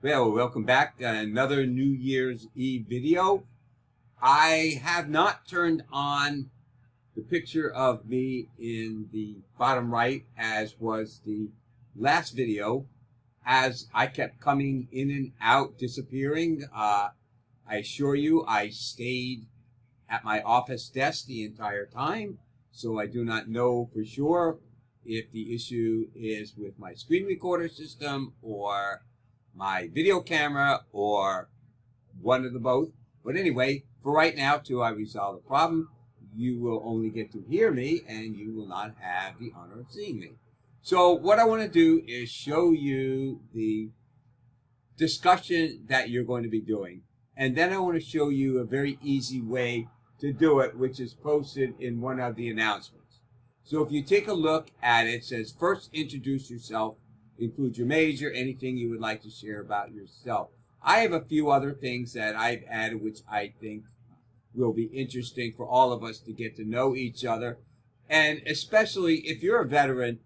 Well, welcome back. Another New Year's Eve video. I have not turned on the picture of me in the bottom right as was the last video, as I kept coming in and out, disappearing. I assure you I stayed at my office desk the entire time, so I do not know for sure if the issue is with my screen recorder system or my video camera or one of the both. But anyway, for right now, till I resolve the problem, you will only get to hear me and you will not have the honor of seeing me. So what I want to do is show you the discussion that you're going to be doing. And then I want to show you a very easy way to do it, which is posted in one of the announcements. So if you take a look at it, it says, first introduce yourself, include your major, anything you would like to share about yourself. I have a few other things that I've added, which I think will be interesting for all of us to get to know each other. And especially if you're a veteran,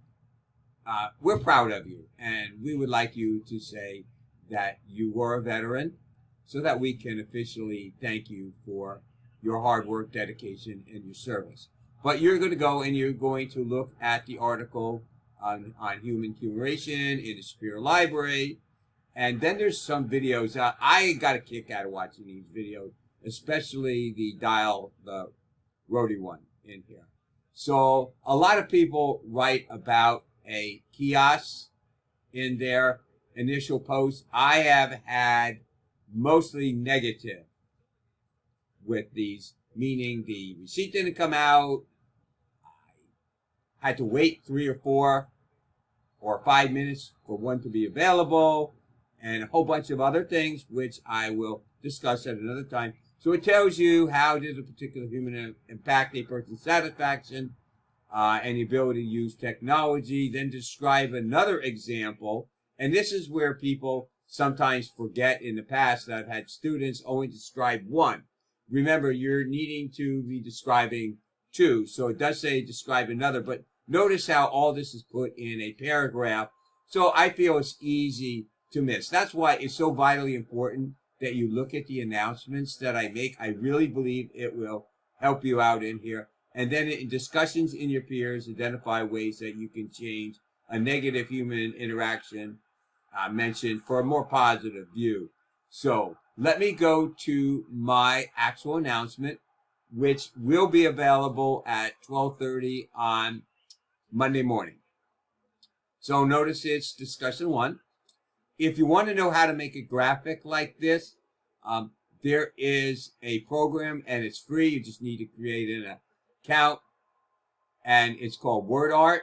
we're proud of you. And we would like you to say that you were a veteran so that we can officially thank you for your hard work, dedication, and your service. But you're going to go and you're going to look at the article on human curation in the Superior Library. And then there's some videos. I got a kick out of watching these videos, especially the Rotary one in here. So a lot of people write about a kiosk in their initial posts. I have had mostly negative with these, meaning the receipt didn't come out. I had to wait 3 or 4 or 5 minutes for one to be available, and a whole bunch of other things, which I will discuss at another time. So it tells you how does a particular human impact a person's satisfaction and the ability to use technology. Then describe another example, and this is where people sometimes forget in the past that I've had students only describe one. Remember, you're needing to be describing 2, so it does say describe another, but notice how all this is put in a paragraph, so I feel it's easy to miss. That's why it's so vitally important that you look at the announcements that I make. I really believe it will help you out in here. And then in discussions in your peers, identify ways that you can change a negative human interaction mentioned for a more positive view. So let me go to my actual announcement, which will be available at 12:30 on Monday morning. So notice it's discussion 1. If you want to know how to make a graphic like this, there is a program and it's free. You just need to create an account, and it's called WordArt,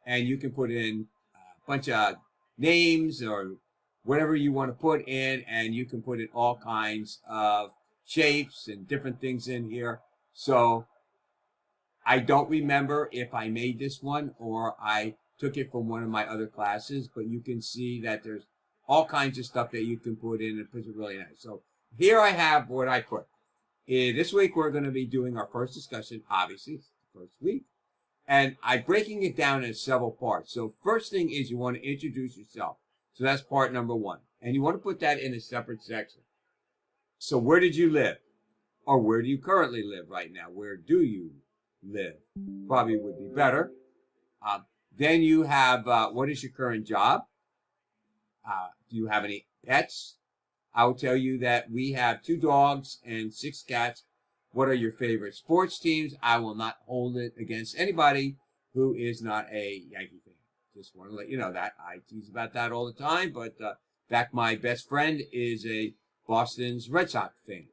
and you can put in a bunch of names or whatever you want to put in, and you can put in all kinds of shapes and different things in here. So I don't remember if I made this one or I took it from one of my other classes, but you can see that there's all kinds of stuff that you can put in and it's really nice. So here I have what I put. This week we're going to be doing our first discussion, obviously, it's the first week. And I'm breaking it down in several parts. So first thing is you want to introduce yourself. So that's part number 1. And you want to put that in a separate section. So where did you live? Or where do you currently live right now? Where do you live? Probably would be better. Then you have, what is your current job? Do you have any pets? I'll tell you that we have 2 dogs and 6 cats. What are your favorite sports teams? I will not hold it against anybody who is not a Yankee fan. Just want to let you know that. I tease about that all the time, but in fact, my best friend is a Boston's Red Sox fan.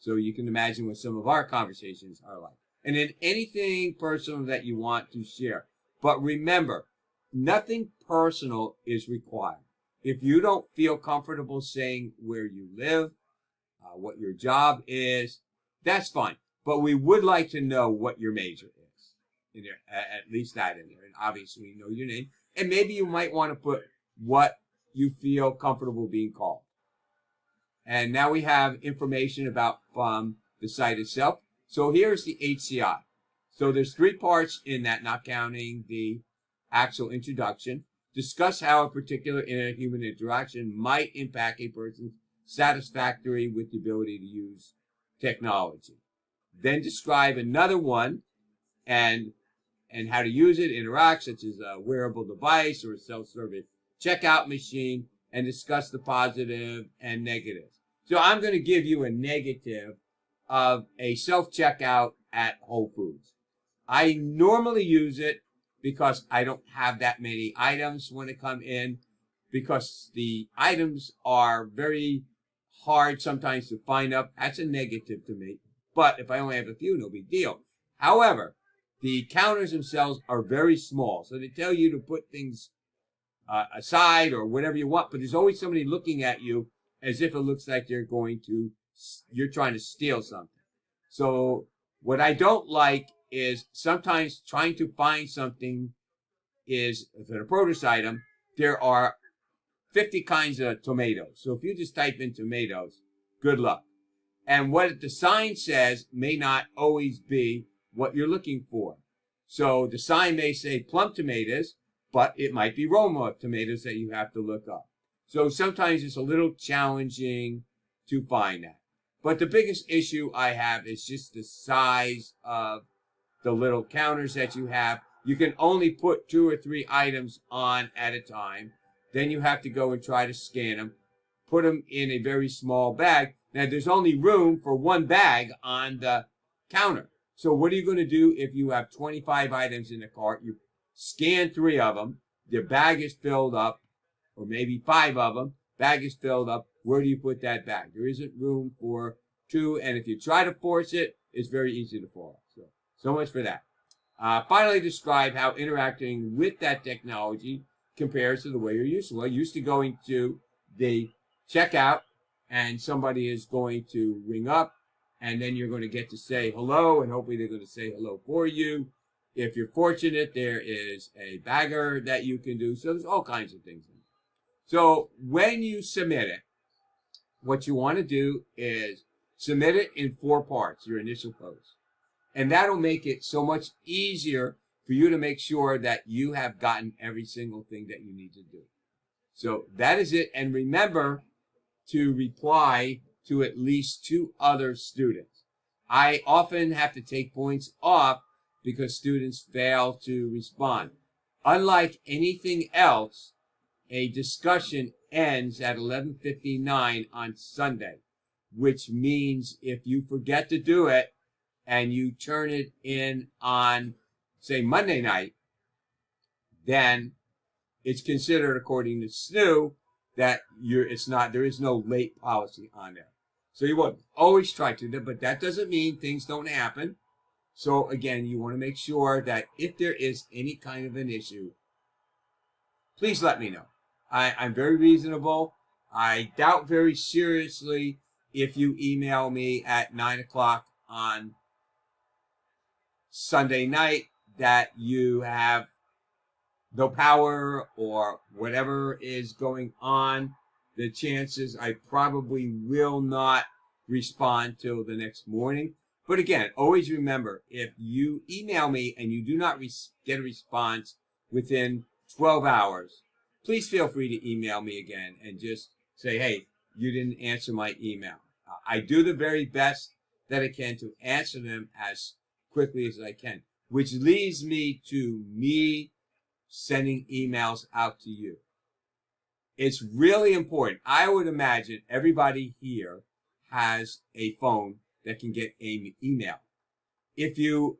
So you can imagine what some of our conversations are like. And then anything personal that you want to share. But remember, nothing personal is required. If you don't feel comfortable saying where you live, what your job is, that's fine. But we would like to know what your major is. In there, at least that in there. And obviously, you know your name. And maybe you might want to put what you feel comfortable being called. And now we have information about the site itself. So here's the HCI. So there's 3 parts in that, not counting the actual introduction. Discuss how a particular interhuman interaction might impact a person's satisfactory with the ability to use technology. Then describe another one and how to use it, interact, such as a wearable device or a self-service checkout machine, and discuss the positive and negatives. So I'm going to give you a negative of a self-checkout at Whole Foods. I normally use it because I don't have that many items when they come in, because the items are very hard sometimes to find up. That's a negative to me. But if I only have a few, no big deal. However, the counters themselves are very small, so they tell you to put things aside or whatever you want, but there's always somebody looking at you as if it looks like you're trying to steal something. So what I don't like is sometimes trying to find something is, if it's a produce item, there are 50 kinds of tomatoes. So if you just type in tomatoes, good luck. And what the sign says may not always be what you're looking for. So the sign may say plum tomatoes, but it might be Roma tomatoes that you have to look up. So sometimes it's a little challenging to find that. But the biggest issue I have is just the size of the little counters that you have. You can only put 2 or 3 items on at a time. Then you have to go and try to scan them, put them in a very small bag. Now, there's only room for 1 bag on the counter. So what are you going to do if you have 25 items in the cart? You scan 3 of them, the bag is filled up, or maybe 5 of them, bag is filled up. Where do you put that bag? There isn't room for 2, and if you try to force it, it's very easy to fall. So much for that. Finally, describe how interacting with that technology compares to the way you're used to. Well, used to going to the checkout, and somebody is going to ring up, and then you're going to get to say hello, and hopefully they're going to say hello for you. If you're fortunate, there is a bagger that you can do. So there's all kinds of things. So when you submit it, what you want to do is submit it in 4 parts, your initial post. And that'll make it so much easier for you to make sure that you have gotten every single thing that you need to do. So that is it. And remember to reply to at least 2 other students. I often have to take points off because students fail to respond. Unlike anything else, a discussion ends at 11:59 on Sunday, which means if you forget to do it and you turn it in on, say, Monday night, then it's considered, according to SNU, that there is no late policy on there. So you want always try to, but that doesn't mean things don't happen. So again, you want to make sure that if there is any kind of an issue, please let me know. I'm very reasonable. I doubt very seriously if you email me at 9 o'clock on Sunday night that you have no power or whatever is going on. The chances I probably will not respond till the next morning. But again, always remember, if you email me and you do not get a response within 12 hours, please feel free to email me again and just say, hey, you didn't answer my email. I do the very best that I can to answer them as quickly as I can, which leads me to me sending emails out to you. It's really important. I would imagine everybody here has a phone that can get an email. If you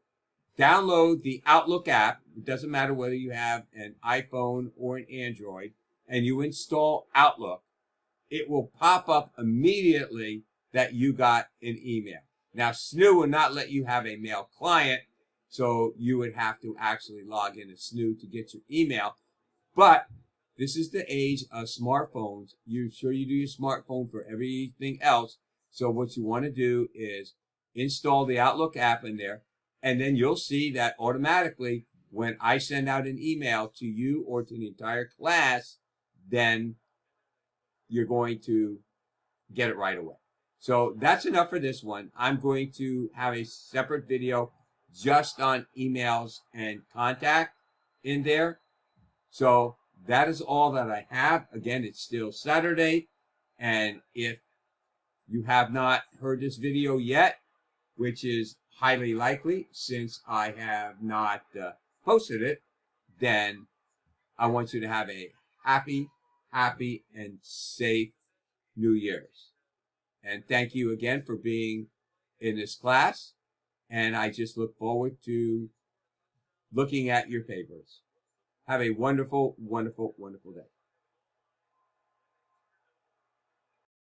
download the Outlook app, it doesn't matter whether you have an iPhone or an Android, and you install Outlook, it will pop up immediately that you got an email. Now, SNU will not let you have a mail client, so you would have to actually log into SNU to get your email. But this is the age of smartphones. You're sure you do your smartphone for everything else. So what you want to do is install the Outlook app in there, and then you'll see that automatically when I send out an email to you or to the entire class, then you're going to get it right away. So that's enough for this one. I'm going to have a separate video just on emails and contact in there. So that is all that I have. Again, it's still Saturday, and if you have not heard this video yet, which is highly likely since I have not posted it, then I want you to have a happy, and safe New Year's. And thank you again for being in this class. And I just look forward to looking at your papers. Have a wonderful, wonderful, wonderful day.